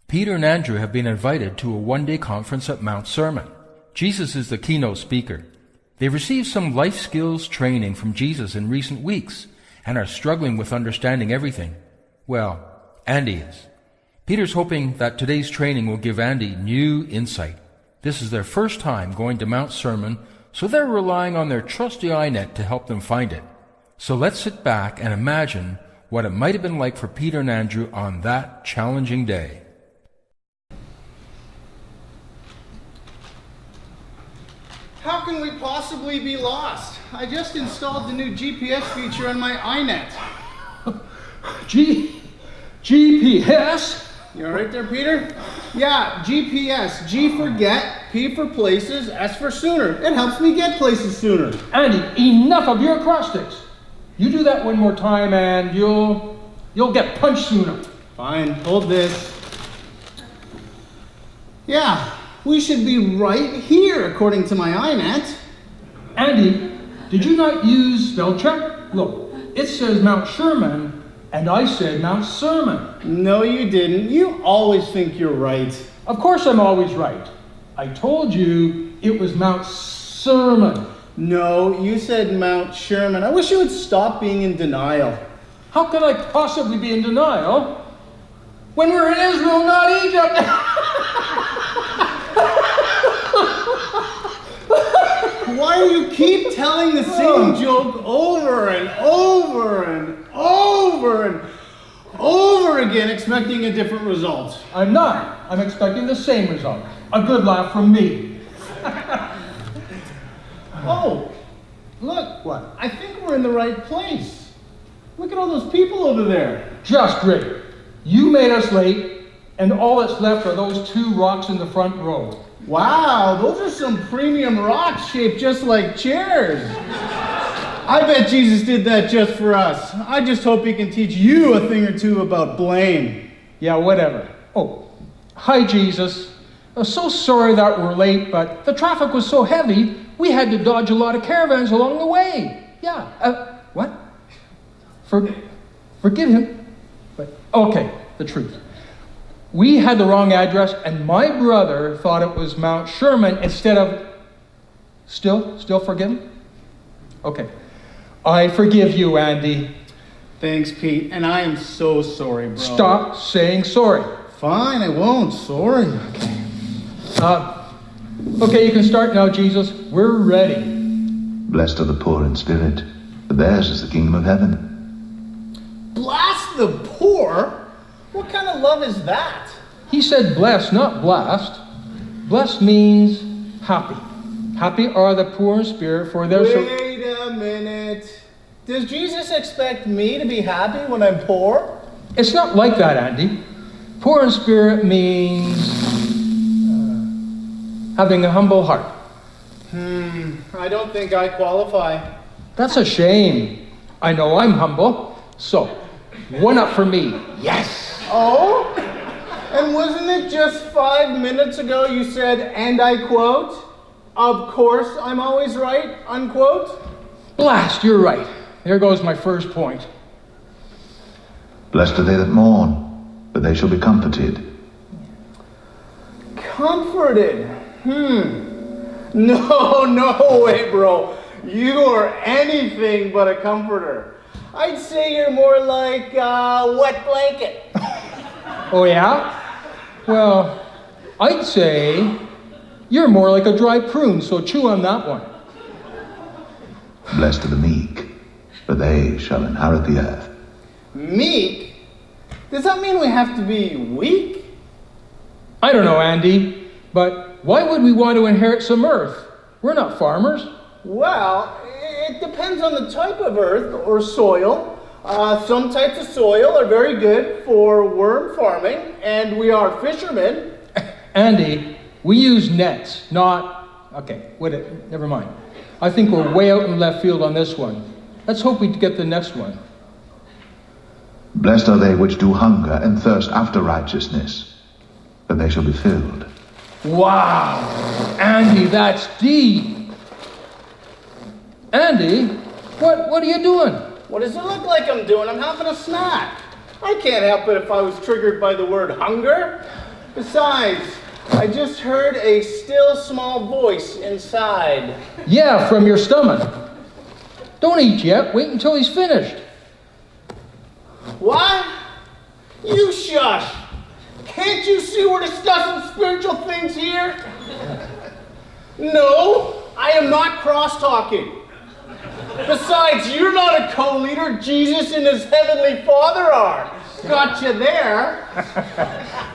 Peter and Andrew have been invited to a one-day conference at Mount Sermon. Jesus is the keynote speaker. They've received some life skills training from Jesus in recent weeks and are struggling with understanding everything. Well, Andy is. Peter's hoping that today's training will give Andy new insight. This is their first time going to Mount Sermon, so they're relying on their trusty iNet to help them find it. So let's sit back and imagine what it might have been like for Peter and Andrew on that challenging day. How can we possibly be lost? I just installed the new GPS feature on my iNet. GPS? You all right there, Peter? Yeah, GPS. G for get, P for places, S for sooner. It helps me get places sooner. Andy, enough of your acrostics. You do that one more time and you'll get punched sooner. Fine, hold this. Yeah, we should be right here, according to my iNet. Andy, did you not use spell check? Look, it says Mount Sherman, and I said Mount Sermon. No, you didn't. You always think you're right. Of course I'm always right. I told you it was Mount Sermon. No, you said Mount Sherman. I wish you would stop being in denial. How could I possibly be in denial when we're in Israel, not Egypt? Why do you keep telling the same joke over and over and over and over again, expecting a different result? I'm not. I'm expecting the same result. A good laugh from me. Oh, look. What? I think we're in the right place. Look at all those people over there. Just great. You made us late, and all that's left are those two rocks in the front row. Wow, those are some premium rocks shaped just like chairs. I bet Jesus did that just for us. I just hope he can teach you a thing or two about blame. Yeah, whatever. Oh, hi, Jesus. I'm so sorry that we're late, but the traffic was so heavy, we had to dodge a lot of caravans along the way. Yeah, what? Forgive him. But, okay, the truth. We had the wrong address, and my brother thought it was Mount Sherman instead of... Still forgive him? Okay. I forgive you, Andy. Thanks, Pete, and I am so sorry, bro. Stop saying sorry. Fine, I won't. Sorry. Okay, you can start now, Jesus. We're ready. Blessed are the poor in spirit, for theirs is the kingdom of heaven. Blast the poor? What kind of love is that? He said blessed, not blast. Blessed means happy. Happy are the poor in spirit, for theirs... Wait a minute. Does Jesus expect me to be happy when I'm poor? It's not like that, Andy. Poor in spirit means having a humble heart. I don't think I qualify. That's a shame. I know I'm humble. So, one up for me. Yes! Oh? And wasn't it just 5 minutes ago you said, and I quote, "Of course I'm always right," unquote? Blast, you're right. There goes my first point. Blessed are they that mourn, for they shall be comforted. Comforted? No way, bro. You are anything but a comforter. I'd say you're more like a wet blanket. Oh, yeah? Well, I'd say you're more like a dry prune, so chew on that one. Blessed are the meek, for they shall inherit the earth. Meek? Does that mean we have to be weak? I don't know, Andy, but why would we want to inherit some earth? We're not farmers. Well, it depends on the type of earth or soil. Some types of soil are very good for worm farming, and we are fishermen. Andy, we use nets, not... Okay, never mind. I think we're way out in left field on this one. Let's hope we get the next one. Blessed are they which do hunger and thirst after righteousness, for they shall be filled. Wow! Andy, that's deep! Andy, what are you doing? What does it look like I'm doing? I'm having a snack. I can't help it if I was triggered by the word hunger. Besides, I just heard a still small voice inside. Yeah, from your stomach. Don't eat yet. Wait until he's finished. What? You shush! Can't you see we're discussing spiritual things here? No, I am not cross-talking. Besides, you're not a co-leader. Jesus and his heavenly Father are. Got you there.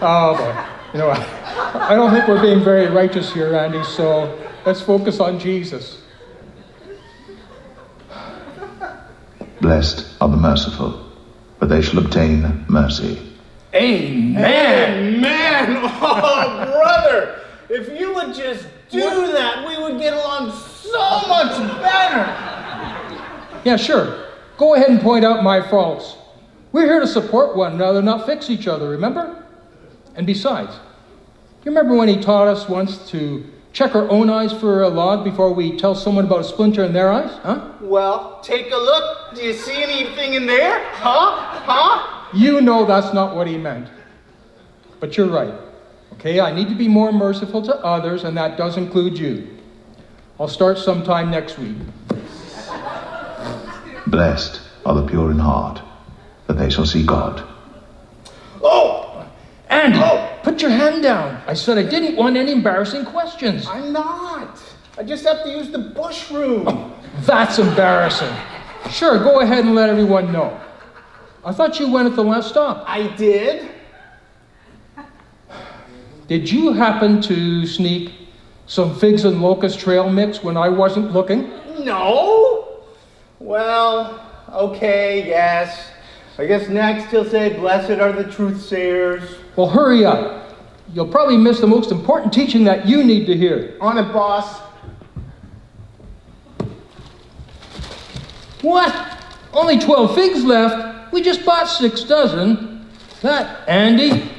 Oh, boy. You know what? I don't think we're being very righteous here, Andy, so let's focus on Jesus. Blessed are the merciful, for they shall obtain mercy. Amen. Amen. Oh, brother, if you would just do that, we would get along so much better. Yeah, sure. Go ahead and point out my faults. We're here to support one another, not fix each other, remember? And besides, you remember when he taught us once to check our own eyes for a log before we tell someone about a splinter in their eyes? Huh? Well, take a look. Do you see anything in there? Huh? You know that's not what he meant. But you're right. Okay, I need to be more merciful to others, and that does include you. I'll start sometime next week. Blessed are the pure in heart, for they shall see God. Oh! Andy, Oh! put your hand down. I said I didn't want any embarrassing questions. I'm not. I just have to use the bush room. That's embarrassing. Sure, go ahead and let everyone know. I thought you went at the last stop. I did. Did you happen to sneak some figs and locust trail mix when I wasn't looking? No. Well, okay, yes. I guess next he'll say, blessed are the truth sayers. Well, hurry up. You'll probably miss the most important teaching that you need to hear. On it, boss. What? Only 12 figs left? We just bought 6 dozen. That, Andy?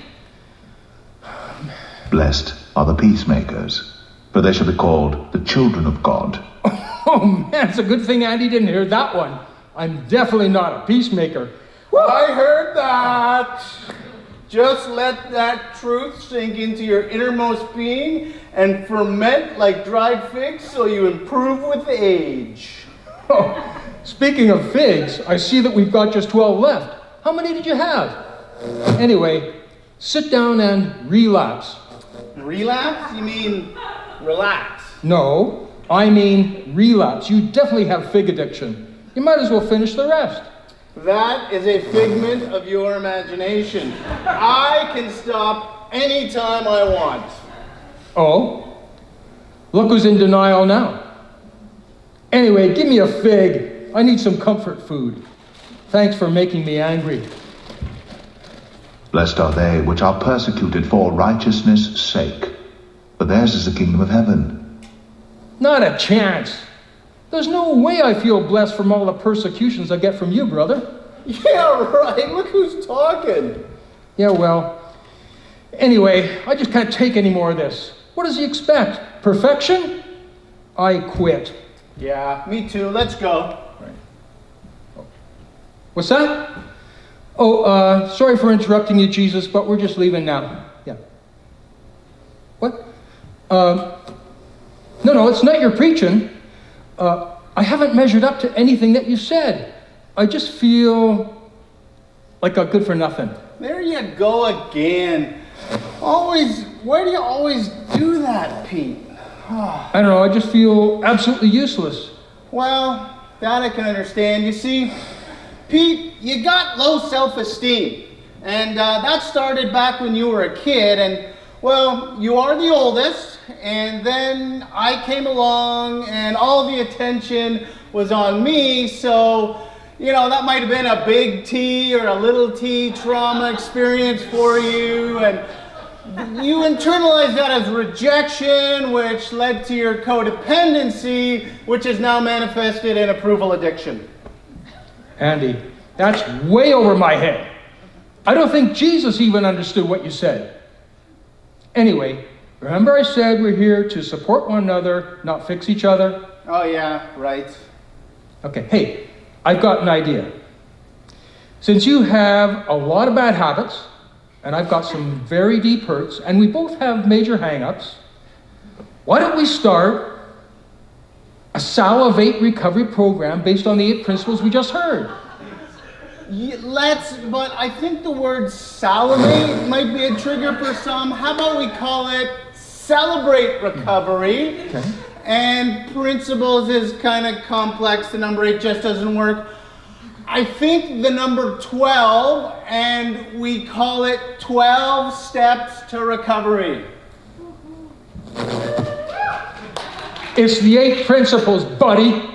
Blessed are the peacemakers, for they shall be called the children of God. Oh man, it's a good thing Andy didn't hear that one. I'm definitely not a peacemaker. I heard that. Just let that truth sink into your innermost being and ferment like dried figs so you improve with age. Oh, speaking of figs, I see that we've got just 12 left. How many did you have? Anyway, sit down and relapse. Relapse? You mean relax? No, I mean relapse. You definitely have fig addiction. You might as well finish the rest. That is a figment of your imagination. I can stop anytime I want. Oh? Look who's in denial now. Anyway, give me a fig. I need some comfort food. Thanks for making me angry. Blessed are they which are persecuted for righteousness' sake, for theirs is the kingdom of heaven. Not a chance. There's no way I feel blessed from all the persecutions I get from you, brother. Yeah, right. Look who's talking. Yeah, well. Anyway, I just can't take any more of this. What does he expect? Perfection? I quit. Yeah, me too. Let's go. What's that? Oh, sorry for interrupting you, Jesus, but we're just leaving now. Yeah. What? No, it's not your preaching. I haven't measured up to anything that you said. I just feel like a good for nothing. There you go again. Why do you always do that, Pete? I don't know, I just feel absolutely useless. Well, that I can understand. You see, Pete, you got low self-esteem. And that started back when you were a kid. And, well, you are the oldest. And then I came along and all the attention was on me. So, that might have been a big T or a little T trauma experience for you. And you internalized that as rejection, which led to your codependency, which is now manifested in approval addiction. Andy, that's way over my head. I don't think Jesus even understood what you said. Anyway, remember I said we're here to support one another, not fix each other? Oh yeah, right. Okay, hey, I've got an idea. Since you have a lot of bad habits, and I've got some very deep hurts, and we both have major hang-ups, why don't we start a salivate recovery program based on the 8 principles we just heard? Let's, but I think the word salivate might be a trigger for some. How about we call it celebrate recovery? Okay. And principles is kind of complex. The number 8 just doesn't work. I think the number 12, and we call it 12 steps to recovery. It's the 8 principles, buddy.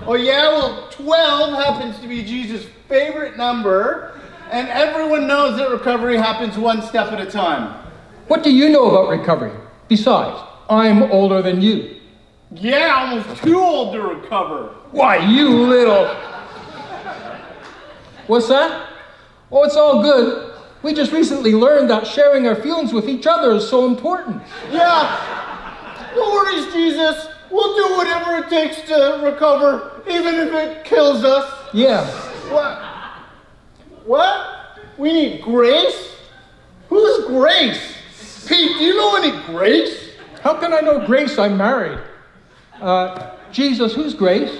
Oh yeah, well 12 happens to be Jesus' favorite number, and everyone knows that recovery happens one step at a time. What do you know about recovery? Besides, I'm older than you. Yeah, almost too old to recover. Why, you little... What's that? Oh, it's all good. We just recently learned that sharing our feelings with each other is so important. Yeah, no worries, Jesus. We'll do whatever it takes to recover, even if it kills us. Yeah. What? What? We need grace? Who's Grace? Pete, do you know any Grace? How can I know Grace? I'm married. Jesus, who's Grace?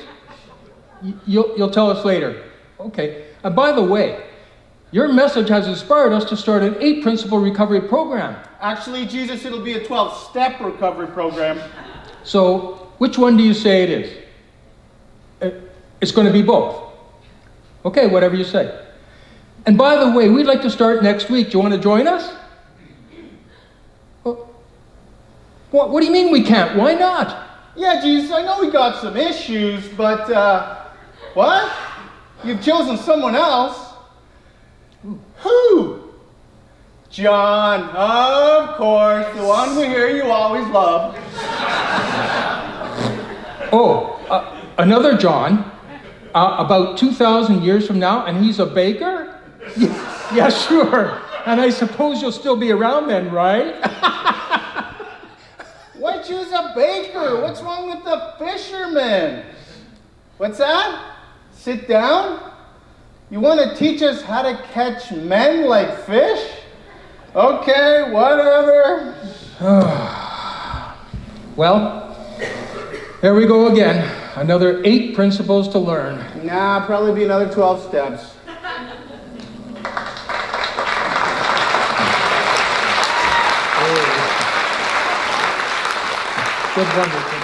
You'll tell us later. Okay. And by the way, your message has inspired us to start an 8-principle recovery program. Actually, Jesus, it'll be a 12-step recovery program. So, which one do you say it is? It's going to be both. Okay, whatever you say. And by the way, we'd like to start next week. Do you want to join us? What do you mean we can't? Why not? Yeah, Jesus, I know we got some issues, but, what? You've chosen someone else? Who? John, of course, the one we hear you always love. Another John, about 2,000 years from now, and he's a baker? Yeah, sure. And I suppose you'll still be around then, right? Why choose a baker? What's wrong with the fisherman? What's that? Sit down? You want to teach us how to catch men like fish? Okay, whatever. Well, there we go again. Another 8 principles to learn. Nah, probably be another 12 steps. Good wonderful.